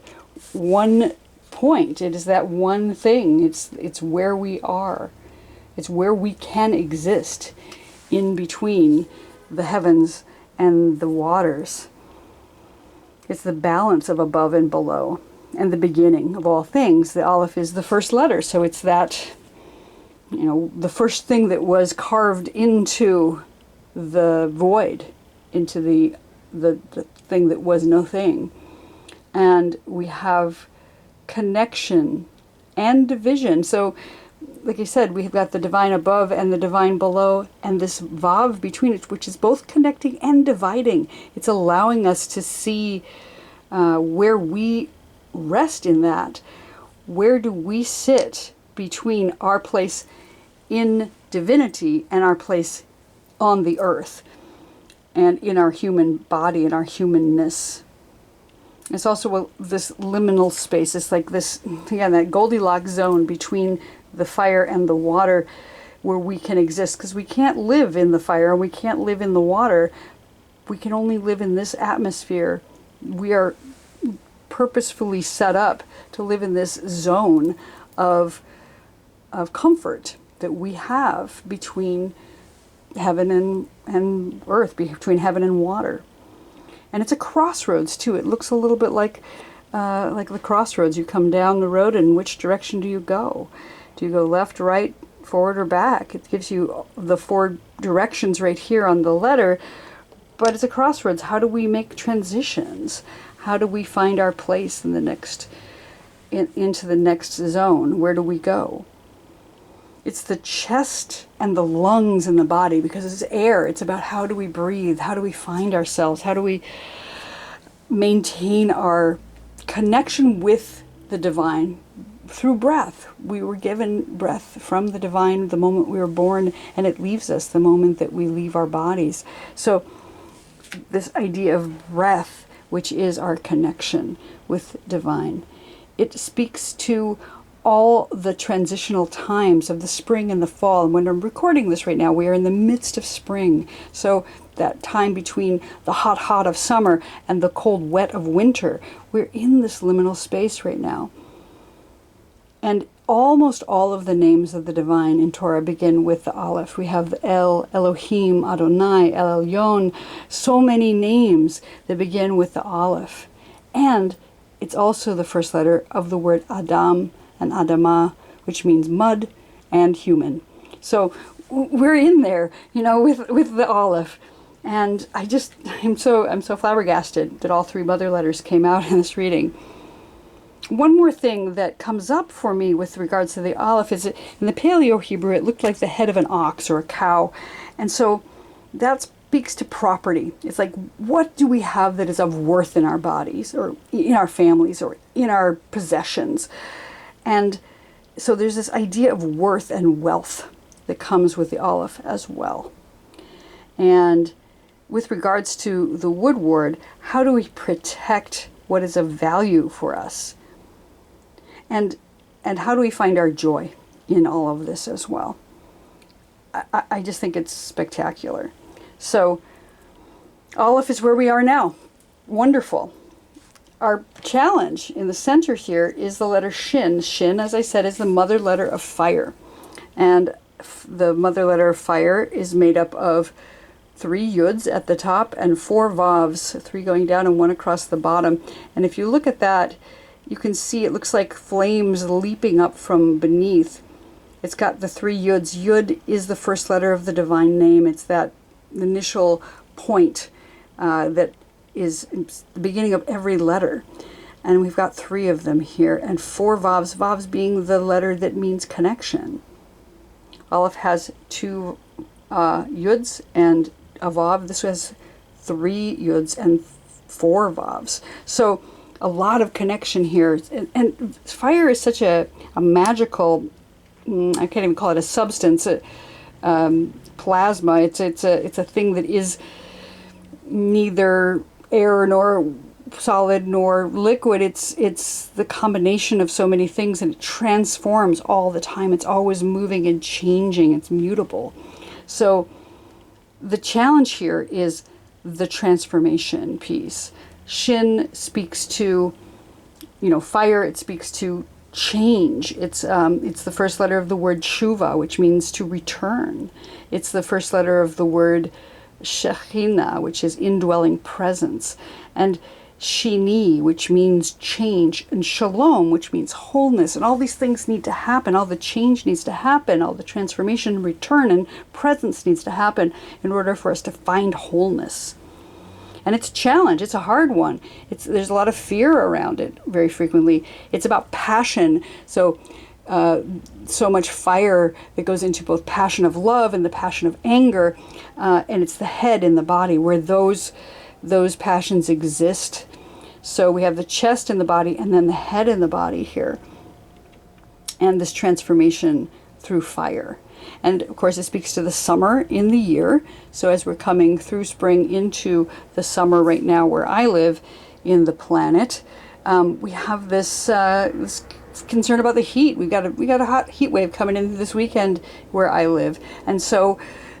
one point. It is that one thing. It's where we are. It's where we can exist in between the heavens and the waters. It's the balance of above and below, and the beginning of all things. The Aleph is the first letter, so it's that, the first thing that was carved into the void, into the thing that was no thing. And we have connection and division. So, like I said, we've got the divine above and the divine below, and this Vav between it, which is both connecting and dividing. It's allowing us to see where we rest in that. Where do we sit between our place in divinity and our place on the earth and in our human body and our humanness? It's also this liminal space. It's like this, again, that Goldilocks zone between the fire and the water, where we can exist, because we can't live in the fire and we can't live in the water. We can only live in this atmosphere. We are purposefully set up to live in this zone of comfort that we have between heaven and earth, between heaven and water. And it's a crossroads too. It looks a little bit like the crossroads. You come down the road, and which direction do you go? Do you go left, right, forward, or back? It gives you the 4 directions right here on the letter, but it's a crossroads. How do we make transitions? How do we find our place in the next, into the next zone? Where do we go? It's the chest and the lungs in the body, because it's air. It's about how do we breathe? How do we find ourselves? How do we maintain our connection with the divine through breath? We were given breath from the divine the moment we were born, and it leaves us the moment that we leave our bodies. So this idea of breath, which is our connection with divine, it speaks to all the transitional times of the spring and the fall. And when I'm recording this right now, we are in the midst of spring. So that time between the hot of summer and the cold wet of winter, we're in this liminal space right now. And almost all of the names of the divine in Torah begin with the Aleph. We have El, Elohim, Adonai, El Elyon, so many names that begin with the Aleph. And it's also the first letter of the word Adam and Adama, which means mud and human. So we're in there, you know, with the Aleph. And I'm so flabbergasted that all 3 mother letters came out in this reading. One more thing that comes up for me with regards to the Aleph is that in the Paleo Hebrew, it looked like the head of an ox or a cow. And so that speaks to property. It's like, what do we have that is of worth in our bodies or in our families or in our possessions? And so there's this idea of worth and wealth that comes with the Aleph as well. And with regards to the Woodward, how do we protect what is of value for us? And how do we find our joy in all of this as well? I just think it's spectacular. So Aleph is where we are now. Wonderful. Our challenge in the center here is the letter Shin. Shin, as I said, is the mother letter of fire. And the mother letter of fire is made up of 3 yuds at the top and 4 vavs, 3 going down and 1 across the bottom. And if you look at that, you can see it looks like flames leaping up from beneath. It's got the 3 yuds. Yud is the first letter of the divine name. It's that initial point that is the beginning of every letter. And we've got 3 of them here. And 4 vavs, vavs being the letter that means connection. Aleph has 2 yuds and a vav. This has 3 yuds and 4 vavs. So a lot of connection here. And fire is such a magical, I can't even call it a substance, plasma. It's a thing that is neither air nor solid nor liquid. It's the combination of so many things, and it transforms all the time. It's always moving and changing. It's mutable. So the challenge here is the transformation piece. Shin speaks to, fire. It speaks to change. It's the first letter of the word shuva, which means to return. It's the first letter of the word Shekhinah, which is indwelling presence, and Shini, which means change, and Shalom, which means wholeness. And all these things need to happen. All the change needs to happen. All the transformation and return and presence needs to happen in order for us to find wholeness. And it's a challenge. It's a hard one. There's a lot of fear around it very frequently. It's about passion. So much fire that goes into both passion of love and the passion of anger. And it's the head in the body where those passions exist. So we have the chest in the body and then the head in the body here. And this transformation through fire. And of course it speaks to the summer in the year. So as we're coming through spring into the summer right now where I live, in the planet. We have this concern about the heat. We got a hot heat wave coming in this weekend where I live, and so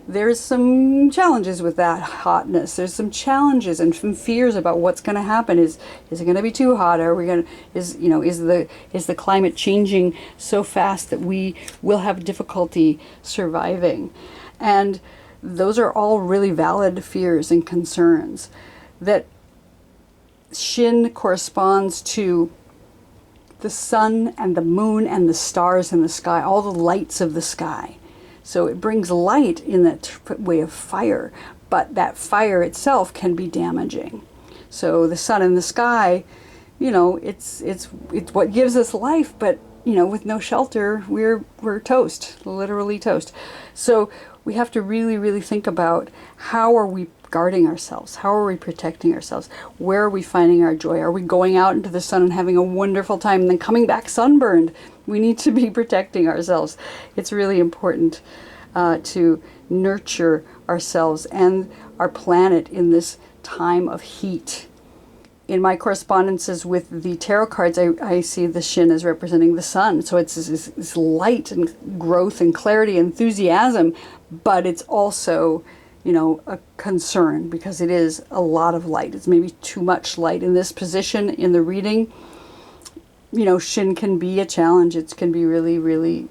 there's some challenges with that hotness. There's some challenges and some fears about what's going to happen. Is it going to be too hot? Are we going to is the climate changing so fast that we will have difficulty surviving? And those are all really valid fears and concerns. That Shin corresponds to the sun and the moon and the stars in the sky, all the lights of the sky. So it brings light in that way of fire, but that fire itself can be damaging. So the sun in the sky, it's what gives us life, but with no shelter, we're toast, literally toast. So we have to really, really think about, how are we guarding ourselves? How are we protecting ourselves? Where are we finding our joy? Are we going out into the sun and having a wonderful time and then coming back sunburned? We need to be protecting ourselves. It's really important to nurture ourselves and our planet in this time of heat. In my correspondences with the tarot cards, I see the Shin as representing the sun. So it's this light and growth and clarity, enthusiasm, but it's also, a concern, because it is a lot of light. It's maybe too much light. In this position in the reading, Shin can be a challenge. It can be really, really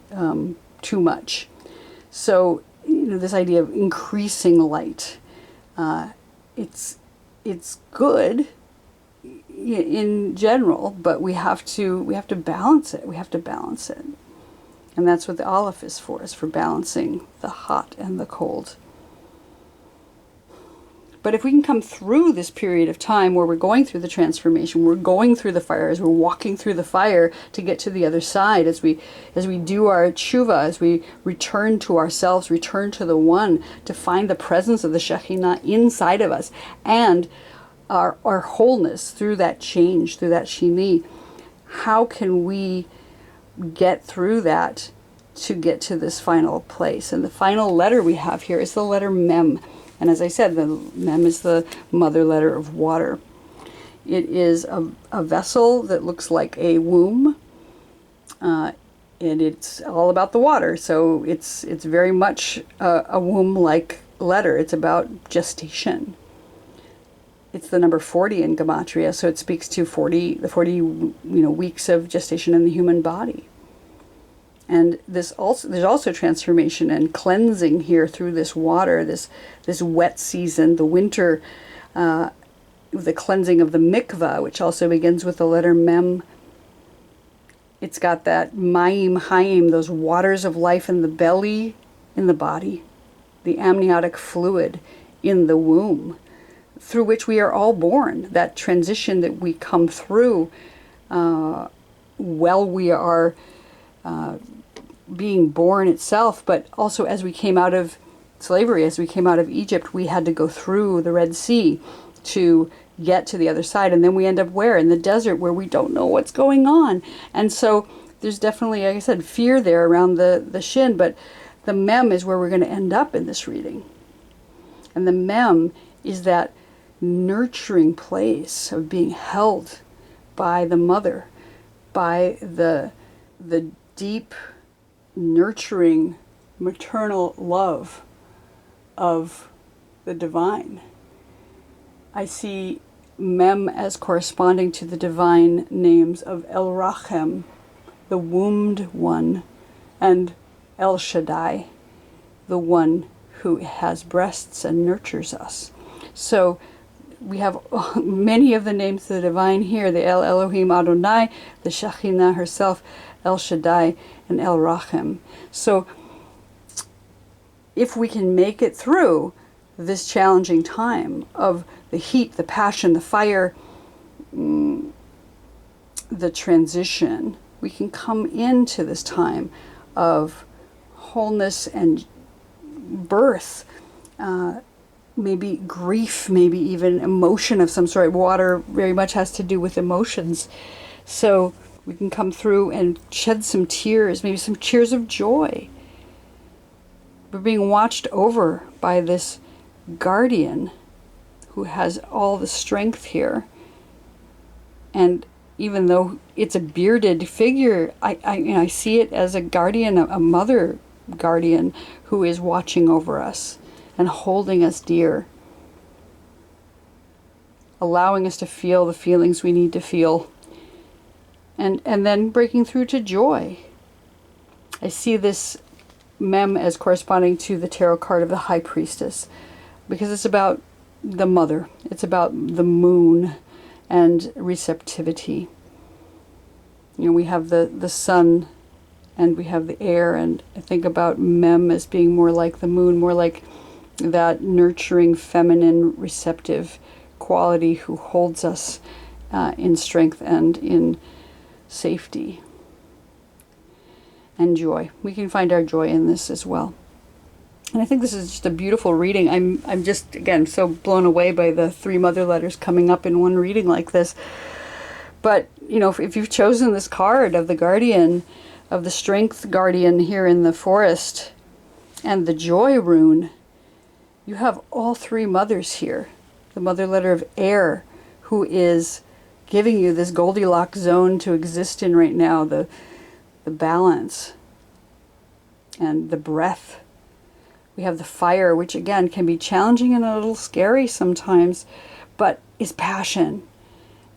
too much. So, this idea of increasing light, it's good in general, but we have to balance it. We have to balance it. And that's what the Aleph is for balancing the hot and the cold. But if we can come through this period of time where we're going through the transformation, we're going through the fire, as we're walking through the fire to get to the other side, as we do our tshuva, as we return to ourselves, return to the one, to find the presence of the Shekhinah inside of us, and our wholeness through that change, through that Shini, how can we get through that to get to this final place? And the final letter we have here is the letter Mem. And as I said, the Mem is the mother letter of water. It is a vessel that looks like a womb, and it's all about the water. So it's very much a womb-like letter. It's about gestation. It's the number 40 in Gematria, so it speaks to the 40 weeks of gestation in the human body. And there's also transformation and cleansing here through this water, this wet season, the winter, the cleansing of the mikvah, which also begins with the letter Mem. It's got that Mayim Hayim, those waters of life in the belly, in the body, the amniotic fluid in the womb, through which we are all born, that transition that we come through while we are being born itself, but also as we came out of slavery, as we came out of Egypt, we had to go through the Red Sea to get to the other side, and then we end up where? In the desert, where we don't know what's going on. And so there's definitely, like I said, fear there around the Shin, but the Mem is where we're going to end up in this reading. And the Mem is that nurturing place of being held by the mother, by the deep, nurturing, maternal love of the divine. I see Mem as corresponding to the divine names of El Rachem, the wombed one, and El Shaddai, the one who has breasts and nurtures us. So we have many of the names of the divine here, the El Elohim Adonai, the Shekhinah herself, El Shaddai, and El Rachem. So if we can make it through this challenging time of the heat, the passion, the fire, the transition, we can come into this time of wholeness and birth, maybe grief, maybe even emotion of some sort. Water very much has to do with emotions. So we can come through and shed some tears, maybe some tears of joy. We're being watched over by this guardian who has all the strength here And even though it's a bearded figure, I see it as a guardian, a mother guardian who is watching over us and holding us dear, allowing us to feel the feelings we need to feel, and then breaking through to joy. I see this mem as corresponding to the tarot card of the High Priestess, because it's about the mother, it's about the moon and receptivity. You know, we have the sun and we have the air, and I think about mem as being more like the moon, more like that nurturing, feminine, receptive quality who holds us in strength and in safety and joy. We can find our joy in this as well. And I think this is just a beautiful reading. I'm just, again, so blown away by the 3 mother letters coming up in one reading like this. But, you know, if you've chosen this card of the guardian, of the strength guardian here in the forest, and the joy rune, you have all 3 mothers here. The mother letter of air, who is giving you this Goldilocks zone to exist in right now, the balance and the breath. We have the fire, which again can be challenging and a little scary sometimes, but is passion.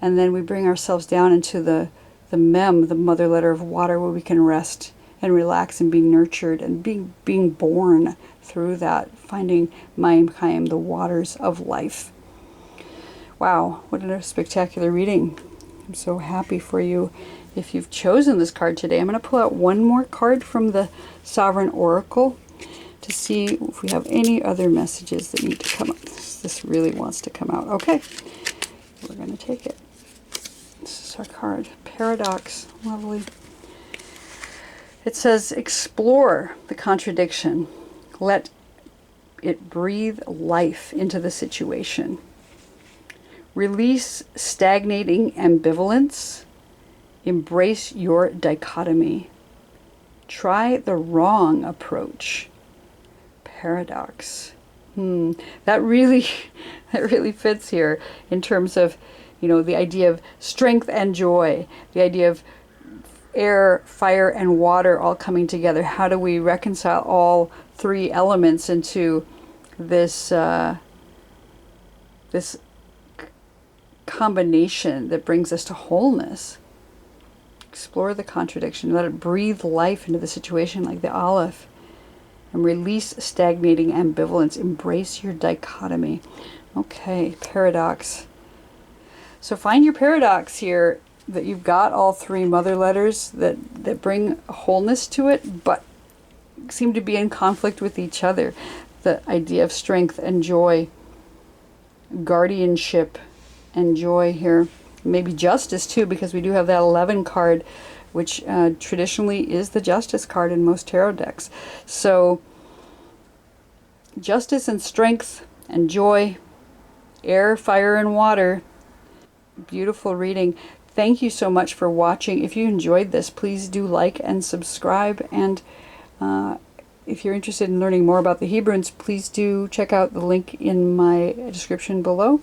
And then we bring ourselves down into the mem, the mother letter of water, where we can rest and relax and be nurtured and being born through that, finding Mayim Chaim, the waters of life. Wow, what a spectacular reading. I'm so happy for you if you've chosen this card today. I'm going to pull out one more card from the Sovereign Oracle to see if we have any other messages that need to come up. This really wants to come out. Okay, we're going to take it. This is our card. Paradox. Lovely. It says, explore the contradiction. Let it breathe life into the situation. Release stagnating ambivalence. Embrace your dichotomy. Try the wrong approach. Paradox. That really fits here in terms of, you know, the idea of strength and joy, the idea of air, fire, and water all coming together. How do we reconcile all 3 elements into this this combination that brings us to wholeness? Explore the contradiction. Let it breathe life into the situation like the olive. And release stagnating ambivalence. Embrace your dichotomy. Okay, paradox. So find your paradox here, that you've got all 3 mother letters that bring wholeness to it, but seem to be in conflict with each other. The idea of strength and joy, guardianship and joy here. Maybe justice too, because we do have that 11 card, which traditionally is the justice card in most tarot decks. So justice and strength and joy, air, fire, and water. Beautiful reading. Thank you so much for watching. If you enjoyed this, please do like and subscribe. And if you're interested in learning more about the Hebrunes, please do check out the link in my description below.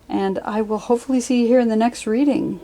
And I will hopefully see you here in the next reading.